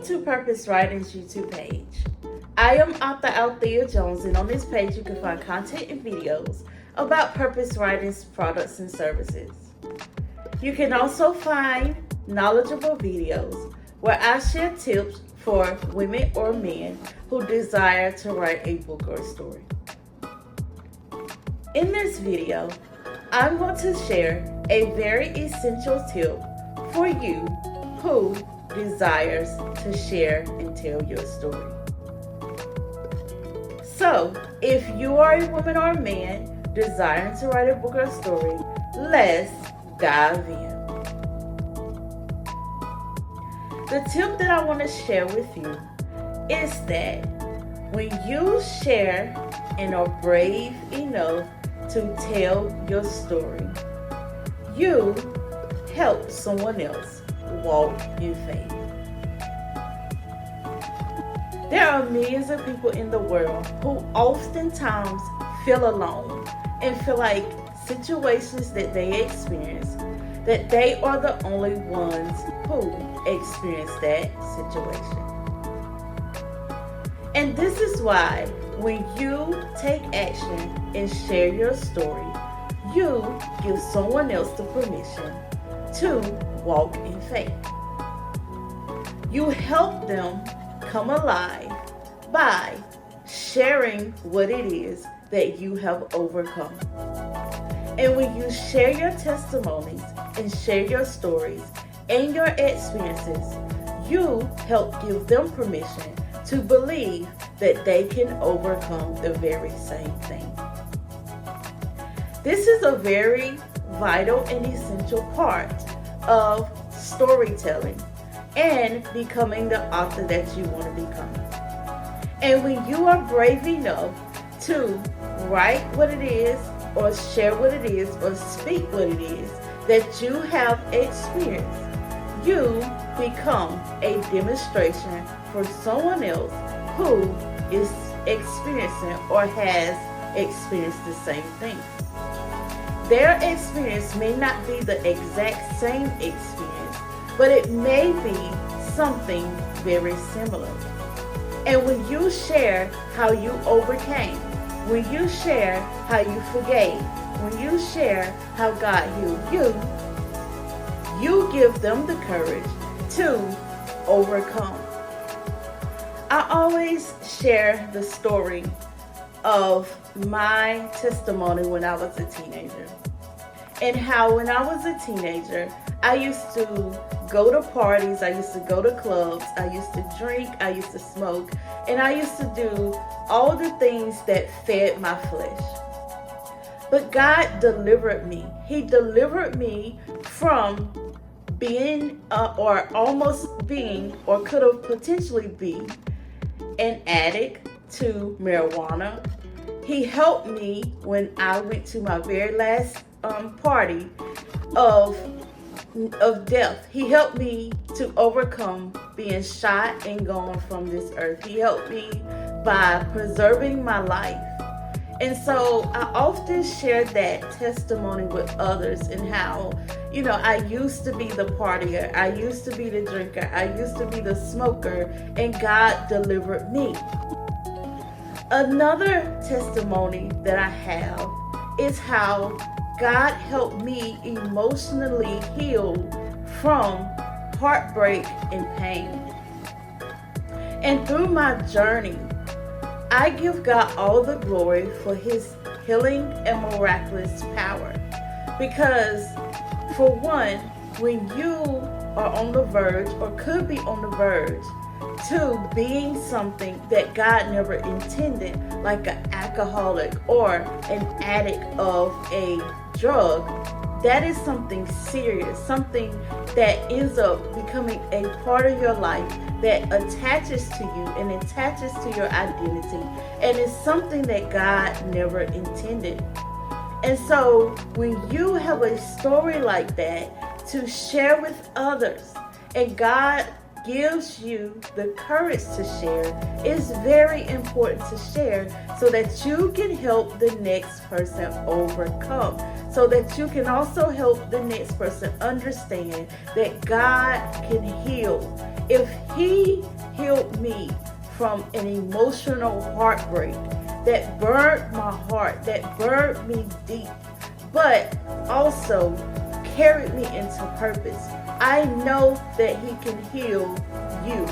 Welcome to Purpose Writings YouTube page. I am author Althea Jones, and on this page you can find content and videos about Purpose Writings products and services. You can also find knowledgeable videos where I share tips for women or men who desire to write a book or story. In this video, I'm going to share a very essential tip for you who desires to share and tell your story. So, if you are a woman or a man desiring to write a book or story, let's dive in. The tip that I want to share with you is that when you share and are brave enough to tell your story, you help someone else walk in faith. There are millions of people in the world who oftentimes feel alone and feel like situations that they experience, that they are the only ones who experience that situation. And this is why when you take action and share your story, you give someone else the permission to walk in faith. You help them come alive by sharing what it is that you have overcome. And when you share your testimonies and share your stories and your experiences, you help give them permission to believe that they can overcome the very same thing. This is a very vital and essential part of storytelling and becoming the author that you want to become. And when you are brave enough to write what it is, or share what it is, or speak what it is that you have experienced, you become a demonstration for someone else who is experiencing or has experienced the same thing. Their experience may not be the exact same experience, but it may be something very similar. And when you share how you overcame, when you share how you forgave, when you share how God healed you give them the courage to overcome. I always share the story of my testimony when I was a teenager, and how when I was a teenager, I used to go to parties, I used to go to clubs, I used to drink, I used to smoke, and I used to do all the things that fed my flesh. But God delivered me. He delivered me from being or almost being, or could have potentially been, an addict to marijuana. He helped me when I went to my very last party of death. He helped me to overcome being shot and gone from this earth. He helped me by preserving my life. And so I often share that testimony with others, and how, I used to be the partier, I used to be the drinker, I used to be the smoker, and God delivered me. Another testimony that I have is how God helped me emotionally heal from heartbreak and pain. And through my journey, I give God all the glory for His healing and miraculous power. Because, for one, when you are on the verge, or could be on the verge, to being something that God never intended, like an alcoholic or an addict of a drug, that is something serious, something that ends up becoming a part of your life that attaches to you and attaches to your identity, and it's something that God never intended. And so when you have a story like that to share with others, and God gives you the courage to share, it's very important to share so that you can help the next person overcome, so that you can also help the next person understand that God can heal If He healed me from an emotional heartbreak that burned my heart, that burned me deep, but also carried me into purpose, I know that He can heal you.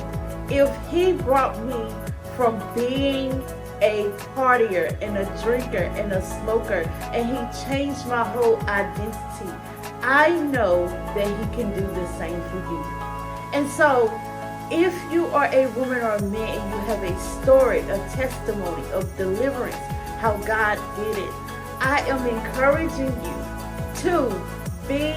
If He brought me from being a partier and a drinker and a smoker, and He changed my whole identity, I know that He can do the same for you. And so, if you are a woman or a man and you have a story, a testimony of deliverance, how God did it, I am encouraging you to be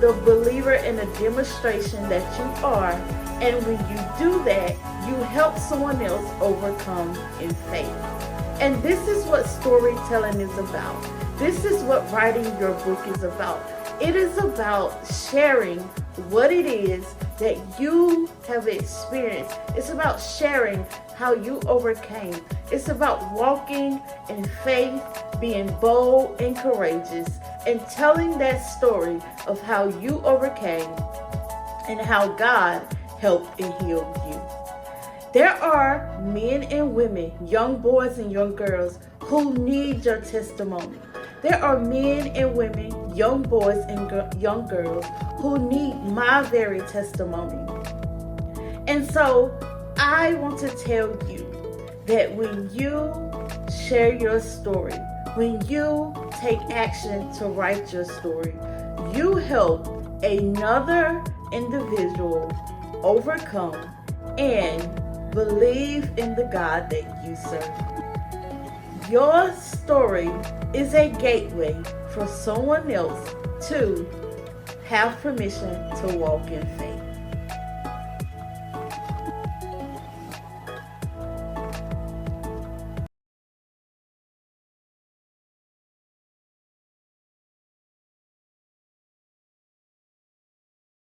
the believer in the demonstration that you are. And when you do that, you help someone else overcome in faith. And this is what storytelling is about. This is what writing your book is about. It is about sharing what it is that you have experienced. It's about sharing how you overcame. It's about walking in faith, being bold and courageous, and telling that story of how you overcame and how God helped and healed you. There are men and women, young boys and young girls, who need your testimony. There are men and women, young boys and young girls, who need my very testimony. And so I want to tell you that when you share your story, when you take action to write your story, you help another individual overcome and believe in the God that you serve. Your story is a gateway for someone else to have permission to walk in faith.